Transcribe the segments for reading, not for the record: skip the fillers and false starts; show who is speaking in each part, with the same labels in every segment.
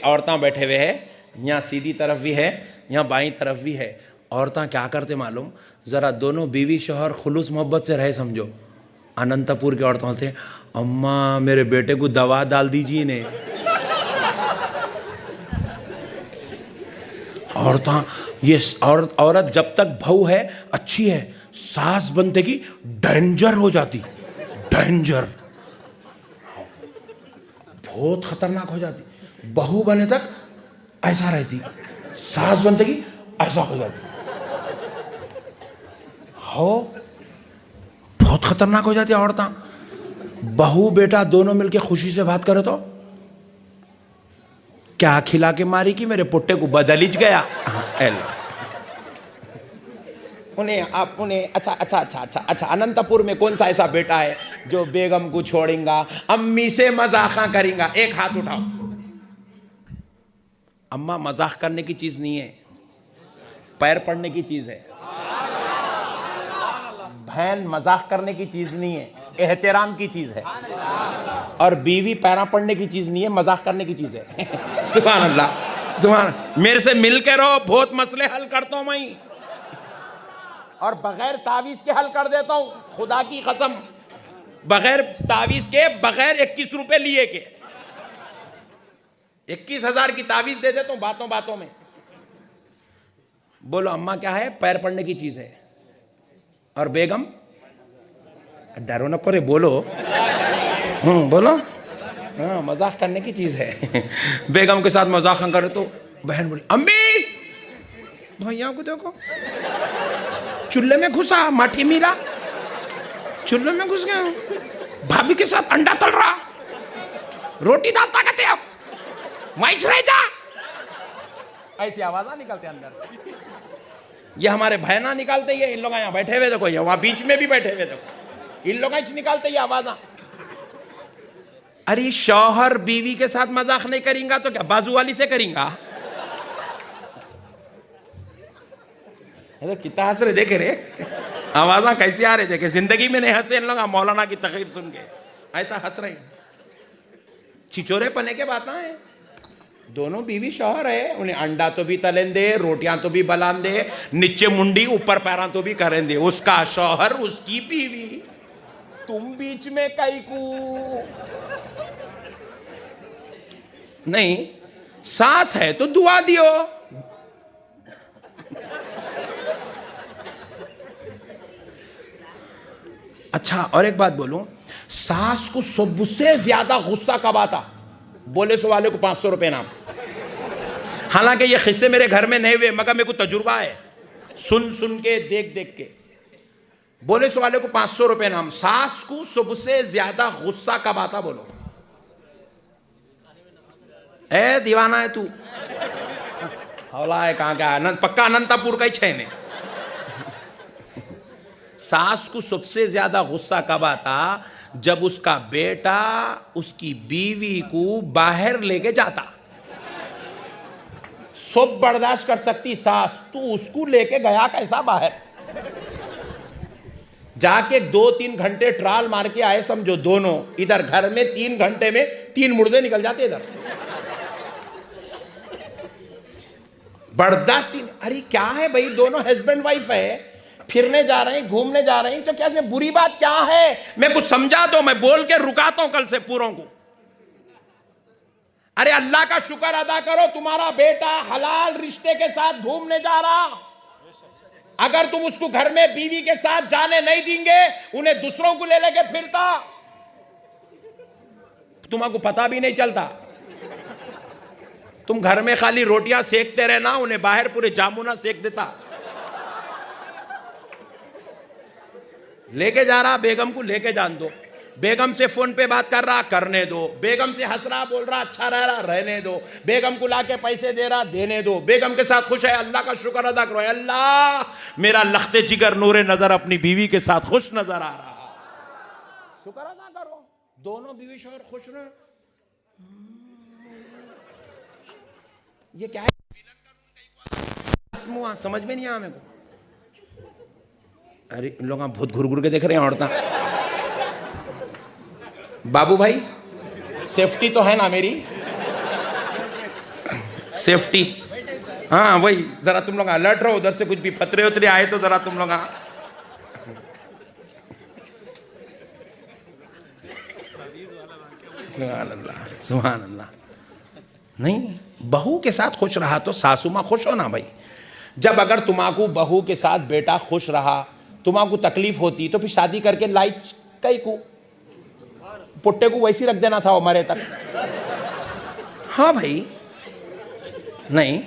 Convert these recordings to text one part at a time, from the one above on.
Speaker 1: औरतें बैठे हुए है, यहाँ सीधी तरफ भी है, यहाँ बाईं तरफ भी है। औरतें क्या करते मालूम, जरा दोनों बीवी शोहर खुलूस मोहब्बत से रहे समझो। अनंतपुर की औरतें बोलते अम्मा मेरे बेटे को दवा डाल दीजिए ने। औरतें ये औरत जब तक बहू है अच्छी है, सास बनते की डेंजर हो जाती, डेंजर, बहुत खतरनाक हो जाती। बहू बने तक ऐसा रहती, सास बनते की ऐसा हो जाती, हो बहुत खतरनाक हो जाती औरतें। बहू बेटा दोनों मिलके खुशी से बात करे तो क्या खिला के मारी कि मेरे पुट्टे को बदलिज गया। उन्हें अच्छा अनंतपुर में कौन सा ऐसा बेटा है जो बेगम को छोड़ेगा, अम्मी से मजाक करेगा? एक हाथ उठाओ। अम्मा मजाक करने की चीज नहीं है, पैर पड़ने की चीज है। बहन मजाक करने की चीज नहीं है, एहतराम की चीज है। और बीवी पैरा पड़ने की चीज नहीं है, मजाक करने की चीज है। सुभान अल्लाह, सुभान। मेरे से मिलके रहो, बहुत मसले हल करता हूं मैं, और बगैर तावीज के हल कर देता हूं, खुदा की कसम। बगैर तावीज के, बगैर 21 रुपए लिए के 21,000 की तावीज दे देता हूं बातों बातों में। बोलो अम्मा क्या है? पैर पड़ने की चीज है। और बेगम? डरो न करे, बोलो। बोलो। हाँ, मजाक करने की चीज है। बेगम के साथ मजाक करे तो बहन बोली अम्मी भैया को देखो चूल्हे में घुसा, माठी मिला, चूल्हे में घुस गया, भाभी के साथ अंडा तल रहा, रोटी दालता कहते अब वहीं रह जा। ऐसी आवाजा निकलते अंदर। ये हमारे बहना निकालते ही, इन लोग यहाँ बैठे हुए देखो, ये वहां बीच में भी बैठे हुए देखो, इन लोग निकालते ही आवाजा। अरे शौहर बीवी के साथ मजाक नहीं करेगा तो क्या बाजू वाली से करेगा? कितना हंस रहे, देखे रे आवाजा कैसी आ रही, देखे। जिंदगी में नहीं हंसे इन लोग, मौलाना की तकरीर सुन के ऐसा हंस रहे। छिचोरे पने के बात है। दोनों बीवी शौहर है, उन्हें अंडा तो भी तलें दे, रोटियां तो भी बलान दे, नीचे मुंडी ऊपर पैरा तो भी करें दे। उसका शौहर, उसकी बीवी, तुम बीच में कई को नहीं। सास है तो दुआ दियो। अच्छा और एक बात बोलूं, सास को सबसे ज्यादा गुस्सा कब आता? बोले सो वाले को 500 रुपए नाम। हालांकि ये किस्से मेरे घर में नहीं हुए, मगर मेरे को तजुर्बा है, सुन सुन के, देख देख के। बोले सो वाले को 500 रुपए नाम। सास को सबसे ज्यादा गुस्सा कब आता? बोलो। ए दीवाना है तू, हौला है कहां का? पक्का अनंतपुर का ही छैने। सास को सबसे ज्यादा गुस्सा कब आता? जब उसका बेटा उसकी बीवी को बाहर लेके जाता। सब बर्दाश्त कर सकती सास, तू उसको लेके गया कैसा बाहर? जाके 2-3 घंटे ट्राल मार के आए समझो दोनों। इधर घर में 3 घंटे में 3 मुर्दे निकल जाते इधर। बर्दाश्त ही। अरे क्या है भाई, दोनों हस्बैंड वाइफ है, फिरने जा रहे हैं, घूमने जा रहे हैं, तो क्या बुरी बात क्या है? मैं कुछ समझा दो, मैं बोल के रुकाता हूं कल से पूरों को। अरे अल्लाह का शुक्र अदा करो, तुम्हारा बेटा हलाल रिश्ते के साथ घूमने जा रहा। अगर तुम उसको घर में बीवी के साथ जाने नहीं देंगे, उन्हें दूसरों को ले लेके फिरता, तुम्हारा पता भी नहीं चलता। तुम घर में खाली रोटियां सेकते रहना, उन्हें बाहर पूरे जामुना सेक देता। लेके जा रहा, बेगम को लेके जान दो। बेगम से फोन पे बात कर रहा, करने दो। बेगम से हंस रहा, बोल रहा, अच्छा रह रहा, रहने दो। बेगम को लाके पैसे दे रहा, देने दो। बेगम के साथ खुश है, अल्लाह का शुक्र अदा करो। अल्लाह मेरा लख्ते जिगर नूरे नजर अपनी बीवी के साथ खुश नजर आ रहा, शुक्र अदा करो। दोनों बीवी शौहर खुश रहे। ये क्या है? समझ में नहीं आया मेरे को। अरे इन लोग बहुत घुर घुर के देख रहे हैं औरतें। बाबू भाई सेफ्टी तो है ना मेरी? सेफ्टी। हाँ वही, जरा तुम लोग अलर्ट रहो, उधर से कुछ भी फतरे उतरे आए तो जरा तुम लोग सुभान अल्लाह सुभान अल्लाह। नहीं, बहू के साथ खुश रहा तो सासू माँ खुश हो ना भाई। जब अगर तुम्हाकू बहू के साथ बेटा खुश रहा, तुम्हाकू तकलीफ होती तो फिर शादी करके लाई कई को पुट्टे को वैसी रख देना था हमारे तक। हाँ भाई, नहीं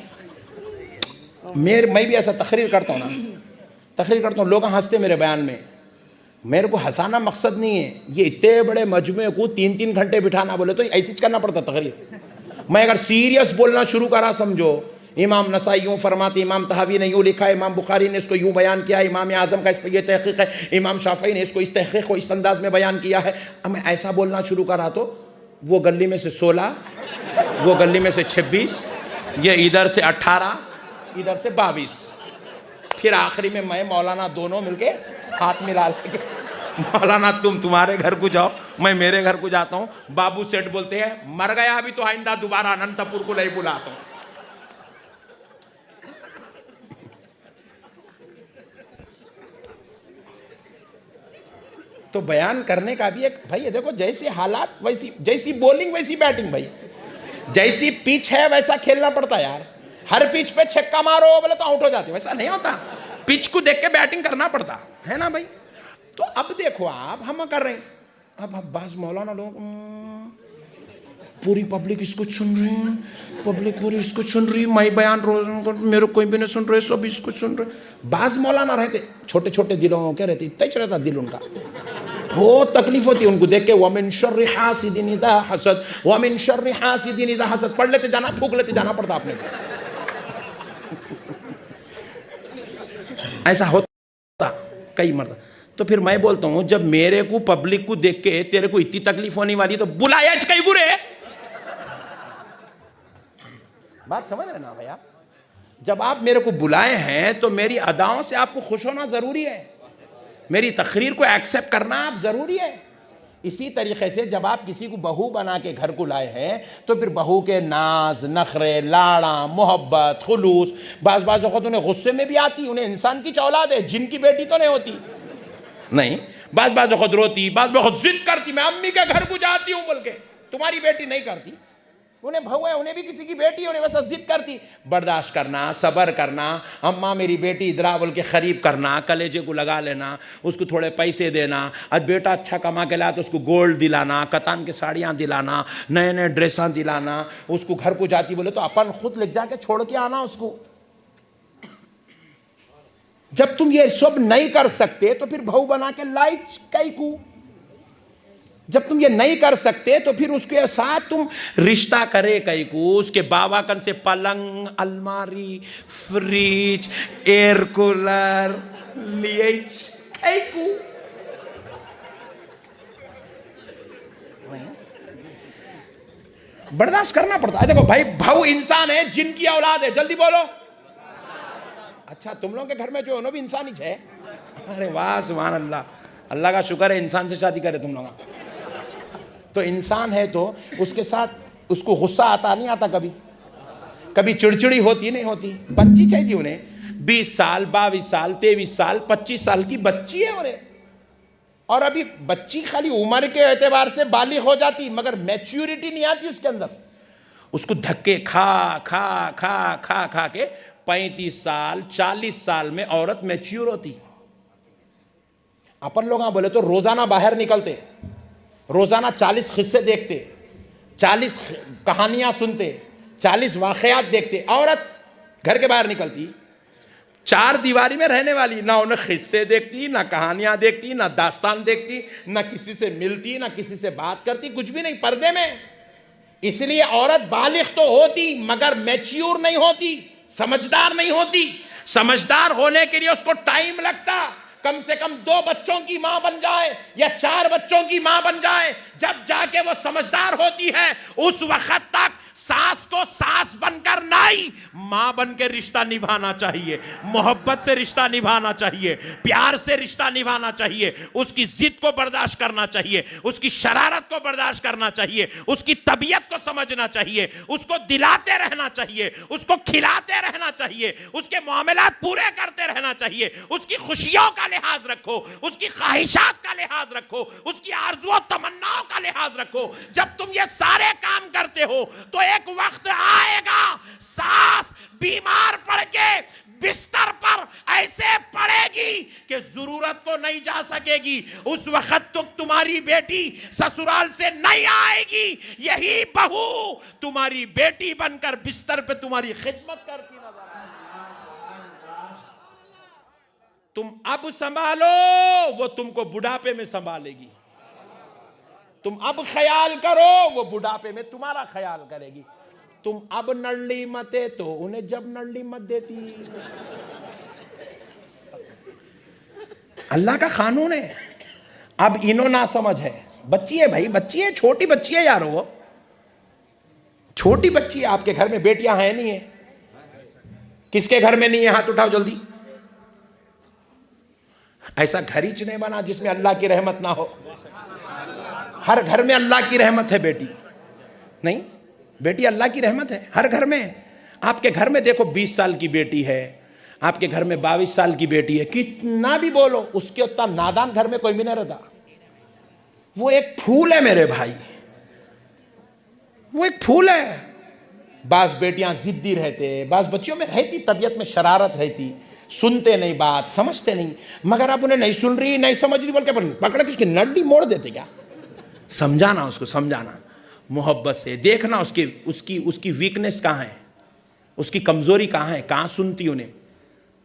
Speaker 1: मैं भी ऐसा तकरीर करता हूँ ना, तकरीर करता हूँ, लोग हंसते मेरे बयान में। मेरे को हंसाना मकसद नहीं है, ये इतने बड़े मजमे को 3-3 घंटे बिठाना बोले तो ऐसी करना पड़ता तकरीर। मैं अगर सीरियस बोलना शुरू करा, समझो इमाम नसाई यूँ फरमाते, इमाम तहावी ने यूँ लिखा है, इमाम बुखारी ने इसको यूँ बयान किया है, इमाम आज़म का इस पर यह तहक़ीक़ है, इमाम शाफ़ई ने इसको इस तहक़ीक़ को इस अंदाज में बयान किया है। अब मैं ऐसा बोलना शुरू करा तो वो गली में से 16, वो गली में से 26, ये इधर से 18, इधर से 22, फिर आखिरी में मैं मौलाना दोनों मिलके हाथ मिला लेंगे। मौलाना तुम तुम्हारे घर को जाओ, मैं मेरे घर को जाता हूँ। बाबू सेठ बोलते हैं मर गया अभी तो आइंदा दोबारा अनंतपुर को नहीं बुलाता हूँ। तो बयान करने का भी एक भाई, देखो जैसे हालात वैसी, जैसी बॉलिंग वैसी बैटिंग भाई, जैसी पिच है वैसा खेलना पड़ता है यार। हर पिच पे छक्का मारो बोले तो आउट हो जाते, वैसा नहीं होता। पिच को देख के बैटिंग करना पड़ता है ना भाई। तो अब देखो आप, हम कर रहे हैं, अब बाज मौलाना लोग पूरी पब्लिक इसको सुन रही है, पब्लिक पूरी इसको सुन रही, मैं बयान रोज मेरे कोई भी नहीं सुन रहे, सब इसको सुन रहे। बाज मौलाना रहते छोटे छोटे दिलों के रहते, इतना ही रहता दिल उनका, बहुत तकलीफ होती है उनको देख के। वमिन शर्रि हासिदिन इज़ा हसद, वमिन शर्रि हासिदिन इज़ा हसद, पढ़ लेते जाना, फूंक लेते जाना पड़ता आपने। ऐसा होता कई मरता। तो फिर मैं बोलता हूं, जब मेरे को पब्लिक को देख के तेरे को इतनी तकलीफ होने वाली तो बुलाया कई बुरे। बात समझ रहे ना भैया? जब आप मेरे को बुलाए हैं तो मेरी अदाओं से आपको खुश होना जरूरी है, मेरी तकरीर को एक्सेप्ट करना आप जरूरी है। इसी तरीके से जब आप किसी को बहू बना के घर को लाए हैं तो फिर बहू के नाज नखरे, लाड़ा, मोहब्बत, खुलूस, बाज़ वक़्त उन्हें गुस्से में भी आती, उन्हें इंसान की औलाद है, जिनकी बेटी तो नहीं होती। नहीं, बाज़ वक़्त रोती, बाज़ वक़्त जिद करती, मैं अम्मी के घर को जाती हूँ बोल के। तुम्हारी बेटी नहीं करती, उन्हें बहू है, उन्हें भी किसी की बेटी, उन्हें वैसा जिद करती। बर्दाश्त करना, सब्र करना, अम्मा मेरी बेटी इधरा बोल के खरीब करना, कलेजे को लगा लेना, उसको थोड़े पैसे देना। आज बेटा अच्छा कमा के लाया तो उसको गोल्ड दिलाना, कतान की साड़ियाँ दिलाना, नए नए ड्रेसां दिलाना। उसको घर को जाती बोले तो अपन खुद ले जाके छोड़ के आना उसको। जब तुम ये सब नहीं कर सकते तो फिर बहू बना के लाई कई को। जब तुम ये नहीं कर सकते तो फिर उसके साथ तुम रिश्ता करे कई को। उसके बाबा कन से पलंग, अलमारी, फ्रिज, एयर कूलर लिए कई को। बर्दाश्त करना पड़ता है। देखो भाई, बहू इंसान है, जिनकी औलाद है। जल्दी बोलो। अच्छा, तुम लोगों के घर में जो है भी इंसान ही है। अरे वाह, सुभान अल्लाह, अल्लाह का शुक्र है इंसान से शादी करे तुम लोग। तो इंसान है तो उसके साथ उसको गुस्सा आता नहीं आता, कभी कभी चिड़चिड़ी होती नहीं होती। बच्ची चाहिए उन्हें, 20 साल 22 साल 23 साल 25 साल की बच्ची है उन्हें। और अभी बच्ची खाली उम्र के एतबार से बालिग हो जाती, मगर मैच्योरिटी नहीं आती उसके अंदर। उसको धक्के खा खा खा खा खा के 35 साल 40 साल में औरत मैच्योर होती। अपन लोग बोले तो रोजाना बाहर निकलते, रोजाना 40 किस्से देखते, 40 कहानियां सुनते, 40 वाकयात देखते। औरत घर के बाहर निकलती, 4 दीवारी में रहने वाली, ना उन्हें किस्से देखती, ना कहानियां देखती, ना दास्तान देखती, ना किसी से मिलती, ना किसी से बात करती, कुछ भी नहीं, पर्दे में। इसलिए औरत बालिग तो होती मगर मैच्योर नहीं होती, समझदार नहीं होती। समझदार होने के लिए उसको टाइम लगता। कम से कम 2 बच्चों की मां बन जाए या 4 बच्चों की मां बन जाए, जब जाके वो समझदार होती है। उस वक्त तक सास को सास बनकर नहीं, मां बनकर रिश्ता निभाना चाहिए, मोहब्बत से रिश्ता निभाना चाहिए, प्यार से रिश्ता निभाना चाहिए, उसकी जिद को बर्दाश्त करना चाहिए, उसकी शरारत को बर्दाश्त करना चाहिए, उसकी तबीयत को समझना चाहिए, उसको दिलाते रहना चाहिए, उसको खिलाते रहना चाहिए, उसके मामलात पूरे करते रहना चाहिए, उसकी खुशियों का लिहाज रखो, उसकी ख्वाहिशात का लिहाज रखो, उसकी आरज़ू और तमन्नाओं का लिहाज रखो। जब तुम ये सारे काम करते हो तो एक वक्त आएगा सास बीमार पड़ के बिस्तर पर ऐसे पड़ेगी कि जरूरत को नहीं जा सकेगी। उस वक्त तो तुम्हारी बेटी ससुराल से नहीं आएगी, यही बहू तुम्हारी बेटी बनकर बिस्तर पे तुम्हारी खिदमत करती नजर आएगी। तुम अब संभालो, वो तुमको बुढ़ापे में संभालेगी। तुम अब ख्याल करो, वो बुढ़ापे में तुम्हारा ख्याल करेगी। तुम अब नड़ली मते तो उन्हें जब नड़ली मत देती। अल्लाह का कानून है। अब इनो ना समझ है, बच्ची है भाई, बच्ची है, छोटी बच्ची है यार, वो छोटी बच्ची है। आपके घर में बेटियां हैं नहीं है? किसके घर में नहीं है? हाथ उठाओ जल्दी। ऐसा घर ही नहीं बना जिसमें अल्लाह की रहमत ना हो। हर घर में अल्लाह की रहमत है बेटी, नहीं बेटी अल्लाह की रहमत है हर घर में। आपके घर में देखो 20 साल की बेटी है, आपके घर में 22 साल की बेटी है, कितना भी बोलो उसके उतना नादान घर में कोई भी नहीं रहता। वो एक फूल है मेरे भाई, वो एक फूल है। बास बेटियां जिद्दी रहते, बास बच्चियों में रहती तबीयत में शरारत रहती, सुनते नहीं बात, समझते नहीं। मगर आप उन्हें नहीं सुन रही, नहीं समझ रही बोल के पकड़ के उसकी नड्डी मोड़ देते क्या? समझाना, उसको समझाना मोहब्बत से, देखना उसकी उसकी उसकी वीकनेस कहाँ है, उसकी कमजोरी कहाँ है, कहाँ सुनती उन्हें।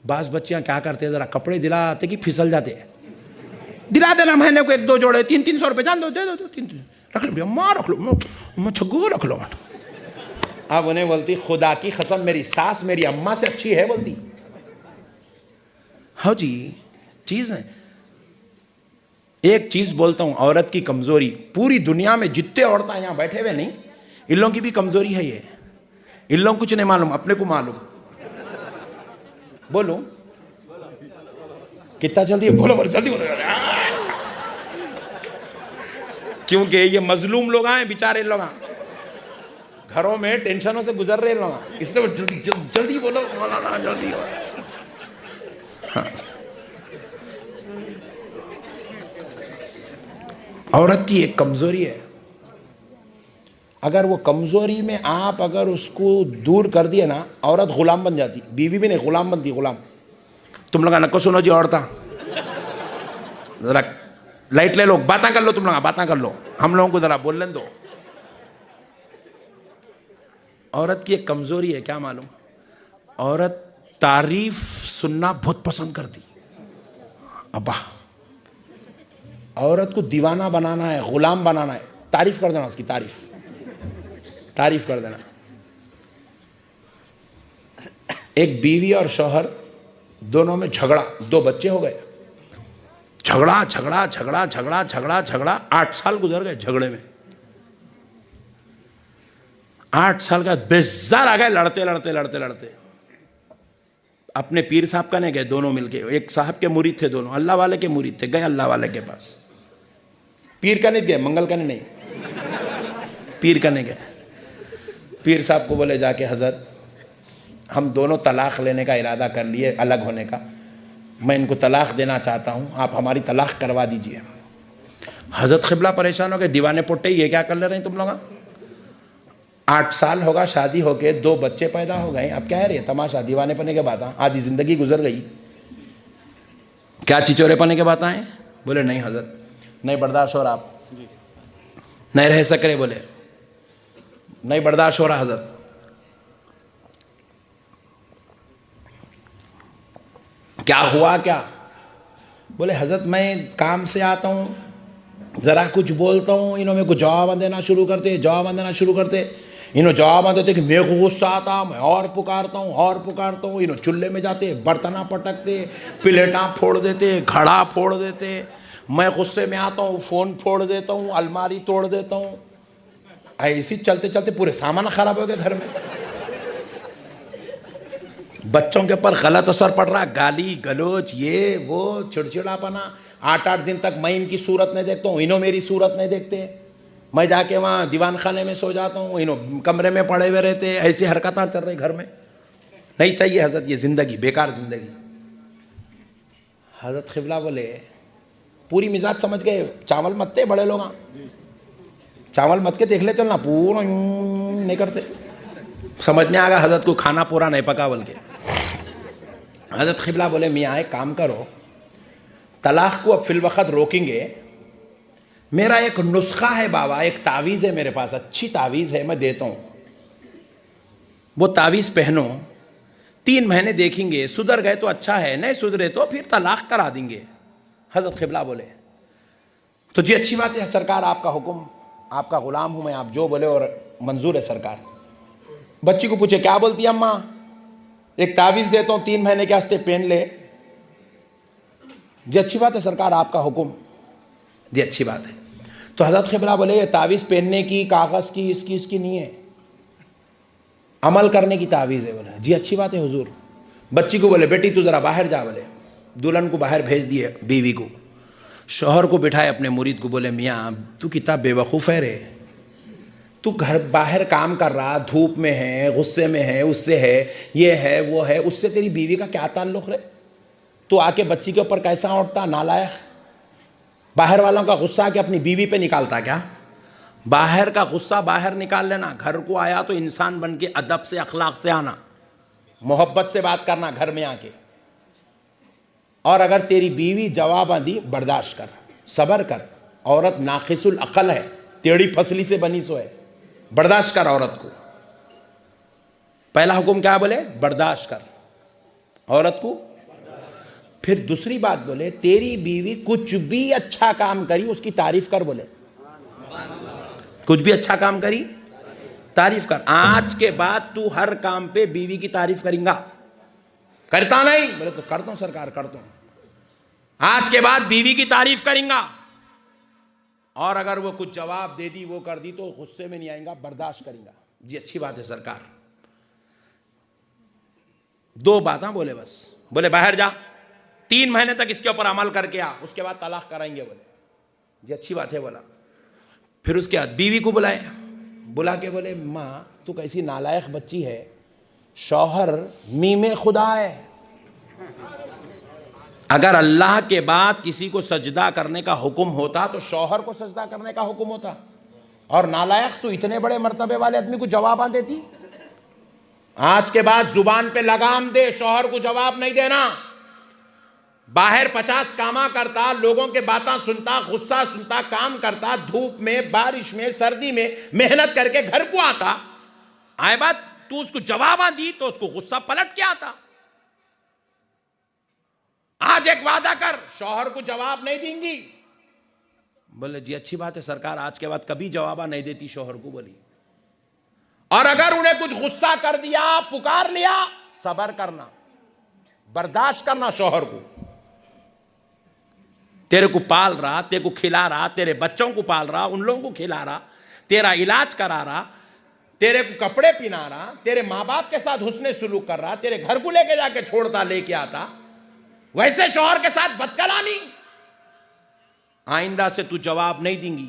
Speaker 1: बास बच्चियां क्या करते हैं, जरा कपड़े दिलाते कि फिसल जाते हैं। दिला देना महीने को 1-2 जोड़े, 300 रुपए जान दो, दे दो, 3 रख लो भैया, माँ रख लो, मैं छग्गू रख लो। अब उन्हें बोलती खुदा की कसम मेरी सास मेरी अम्मा से अच्छी है बोलती। हाँ जी, चीज है। एक चीज बोलता हूं, औरत की कमजोरी पूरी दुनिया में जितने औरतें यहां बैठे हुए नहीं, इन लोगों की भी कमजोरी है ये। इन लोगों को कुछ नहीं मालूम, अपने को मालूम। बोलो कितना जल्दी बोलो, बोलो जल्दी बोलो। क्योंकि ये मजलूम लोग हैं बेचारे, लोग घरों में टेंशनों से गुजर रहे लोग, इसलिए जल्दी जल्दी बोलो, मौलाना जल्दी। हाँ। औरत की एक कमजोरी है, अगर वो कमजोरी में आप अगर उसको दूर कर दिए ना, औरत गुलाम बन जाती। बीवी भी नहीं, गुलाम बनती, गुलाम। तुम लोग नको सुनो जी, औरता जरा लाइट ले लो, बातें कर लो, तुम लोग बातें कर लो, हम लोगों को जरा बोलने दो। औरत की एक कमजोरी है, क्या मालूम? औरत तारीफ सुनना बहुत पसंद करती। अब्बा औरत को दीवाना बनाना है, गुलाम बनाना है, तारीफ कर देना, उसकी तारीफ कर देना। एक बीवी और शौहर दोनों में झगड़ा, 2 बच्चे हो गए। झगड़ा झगड़ा झगड़ा झगड़ा झगड़ा झगड़ा 8 साल गुजर गए झगड़े में। 8 साल का बेजार आ गए, लड़ते लड़ते लड़ते लड़ते। अपने पीर साहब का नहीं गए, दोनों मिलके, एक साहब के मुरीद थे दोनों, अल्लाह वाले के मुरीद थे, गए अल्लाह वाले के पास। पीर का नहीं गए, मंगल का नहीं, पीर का नहीं गए। पीर साहब को बोले जाके, हजरत हम दोनों तलाक लेने का इरादा कर लिए, अलग होने का, मैं इनको तलाक देना चाहता हूँ, आप हमारी तलाक करवा दीजिए। हजरत क़िबला परेशान हो गए, दीवाने पोटे ये क्या कर ले रहे हैं तुम लोग? 8 साल होगा शादी होके, 2 बच्चे पैदा हो गए, अब क्या है रे तमाशा? दीवाने पने के बात, आधी जिंदगी गुजर गई, क्या चिचोरे पने के बात आए? बोले नहीं हजरत, नहीं बर्दाश्त हो रहा, आप नहीं रह सक रहे, बोले नहीं बर्दाश्त हो रहा हजरत। क्या हुआ क्या? बोले हजरत मैं काम से आता हूँ, ज़रा कुछ बोलता हूँ, इन्हों मेरे को जवाब देना शुरू करते, इन्हों जवाब देते कि मेरे को गुस्सा आता, मैं और पुकारता हूँ, इन्हों चूल्हे में जाते, बर्तना पटकते, प्लेटां फोड़ देते, घड़ा फोड़ देते, मैं गुस्से में आता हूँ, फ़ोन फोड़ देता हूँ, अलमारी तोड़ देता हूँ। ऐसी चलते चलते पूरे सामान खराब हो गए घर में। बच्चों के ऊपर गलत असर पड़ रहा, गाली गलोच, ये वो चिड़चिड़ापना। 8-8 दिन तक मैं इनकी सूरत नहीं देखता हूँ, इन्हों मेरी सूरत नहीं देखते। मैं जाके वहाँ दीवान खाने में सो जाता हूँ, इन्हों कमरे में पड़े हुए रहते। ऐसी हरकतें चल रही घर में। नहीं चाहिए हजरत ये ज़िंदगी, बेकार ज़िंदगी। हजरत क़िबला बोले पूरी मिजाज समझ गए, चावल मत थे बड़े लोग, चावल मत के देख लेते ना, पूरा नहीं करते। समझ में आ गया हजरत को खाना पूरा नहीं पका बोल के। हजरत क़िबला बोले मियाँ एक काम करो, तलाक को अब फिल वक्त रोकेंगे। मेरा एक नुस्खा है बाबा, एक तावीज़ है मेरे पास, अच्छी तावीज़ है, मैं देता हूँ। वो तावीज़ पहनो, 3 महीने देखेंगे, सुधर गए तो अच्छा है, नहीं सुधरे तो फिर तलाक करा देंगे। हजरत क़िबला बोले तो जी अच्छी बात है सरकार, आपका हुक्म, आपका ग़ुलाम हूँ मैं, आप जो बोले और मंजूर है सरकार। बच्ची को पूछे क्या बोलती है अम्मा? एक तावीज़ देता हूँ 3 महीने के वास्ते, पहन ले। जी अच्छी बात है सरकार, आपका हुक्म। जी अच्छी बात है। तो हजरत क़िबला बोले ये तावीज़ पहनने की, कागज़ की, इसकी नहीं है, अमल करने की तावीज़ है। बोले जी अच्छी बात है हुजूर। बच्ची को बोले बेटी तू ज़रा बाहर जा। बोले दुल्हन को बाहर भेज दिए, बीवी को। शौहर को बिठाए अपने मुरीद को, बोले मियाँ तू कितना बेवकूफ़ है रे, तू घर बाहर काम कर रहा, धूप में है, गुस्से में है, उससे है, ये है वो है, उससे तेरी बीवी का क्या ताल्लुक़ रे? तू आके बच्ची के ऊपर कैसा उठता, नालायक। बाहर वालों का गुस्सा के अपनी बीवी पे निकालता क्या? बाहर का गुस्सा बाहर निकाल लेना, घर को आया तो इंसान बन के अदब से, अखलाक से आना, मोहब्बत से बात करना घर में आके। और अगर तेरी बीवी जवाब दी, बर्दाश्त कर, सब्र कर। औरत नाकिसुल अकल है, टेढ़ी फसली से बनी सो है, बर्दाश्त कर औरत को। पहला हुक्म क्या बोले? बर्दाश्त कर औरत को। फिर दूसरी बात बोले तेरी बीवी कुछ भी अच्छा काम करी उसकी तारीफ कर। बोले कुछ भी अच्छा काम करी तारीफ कर। आज के बाद तू हर काम पे बीवी की तारीफ करेंगा, करता नहीं? बोले तो करता हूं सरकार, करता हूं। आज के बाद बीवी की तारीफ करेंगा, और अगर वो कुछ जवाब दे दी, वो कर दी, तो गुस्से में नहीं आएगा, बर्दाश्त करेंगा। जी अच्छी बात है सरकार। 2 बातें बोले बस। बोले बाहर जा, 3 महीने तक इसके ऊपर अमल करके आ, उसके बाद तलाक कराएंगे। बोले जी अच्छी बात है। बोला फिर उसके बाद बीवी को बुलाए, बुला के बोले माँ तू कैसी नालायक बच्ची है, शौहर मीमे खुदा है। अगर अल्लाह के बाद किसी को सजदा करने का हुक्म होता तो शौहर को सजदा करने का हुक्म होता, और नालायक तू इतने बड़े मर्तबे वाले आदमी को जवाब आ देती। आज के बाद जुबान पे लगाम दे, शौहर को जवाब नहीं देना। बाहर 50 कामा करता, लोगों के बातें सुनता, गुस्सा सुनता, काम करता, धूप में, बारिश में, सर्दी में मेहनत करके घर को आता, आए बात तू उसको जवाब दी तो उसको गुस्सा पलट के आता। आज एक वादा कर, शौहर को जवाब नहीं देंगी। बोले जी अच्छी बात है सरकार, आज के बाद कभी जवाब नहीं देती शौहर को। बोली और अगर उन्हें कुछ गुस्सा कर दिया, पुकार लिया, सब्र करना, बर्दाश्त करना। शौहर को तेरे को पाल रहा, तेरे को खिला रहा, तेरे बच्चों को पाल रहा, उन लोगों को खिला रहा, तेरा इलाज करा रहा, तेरे को कपड़े पहना रहा, तेरे माँ बाप के साथ हुस्ने सुलूक कर रहा, तेरे घर को लेके जाके छोड़ता, लेके आता, वैसे शौहर के साथ बदकलामी। आइंदा से तू जवाब नहीं देंगी।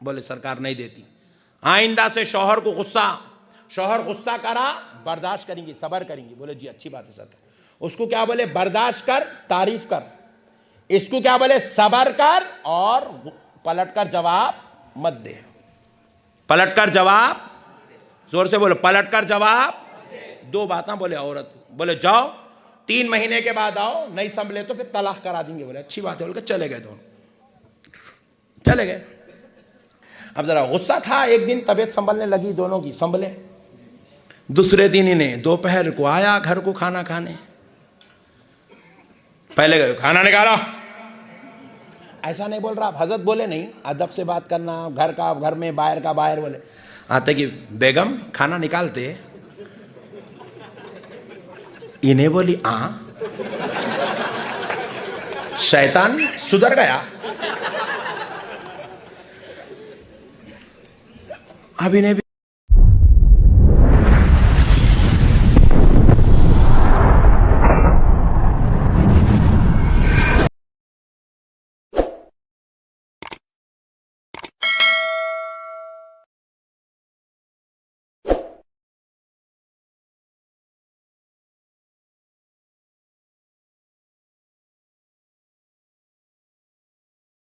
Speaker 1: बोले सरकार नहीं देती। आइंदा से शौहर को गुस्सा, शौहर गुस्सा करा, बर्दाश्त करेंगी, सब्र करेंगी। बोले जी अच्छी बात है सरकार। उसको क्या बोले? बर्दाश्त कर, तारीफ कर। इसको क्या बोले? सब्र कर, और पलट कर जवाब मत दे। पलट कर जवाब, जोर से बोलो, पलट कर जवाब। 2 बातें बोले औरत को। बोले जाओ 3 महीने के बाद आओ, नहीं संभले तो फिर तलाक करा देंगे। बोले अच्छी बात है। बोले चले गए, दोनों चले गए। अब जरा गुस्सा था, एक दिन तबीयत संभलने लगी दोनों की, संभले। दूसरे दिन इन्हें दोपहर को आया घर को खाना खाने। पहले गए खाना निकाला, ऐसा नहीं बोल रहा आप, हजरत बोले नहीं, अदब से बात करना, घर का घर में, बाहर का बाहर। बोले आते कि बेगम खाना निकालते, इन्हें बोली शैतान सुधर गया। अभी ने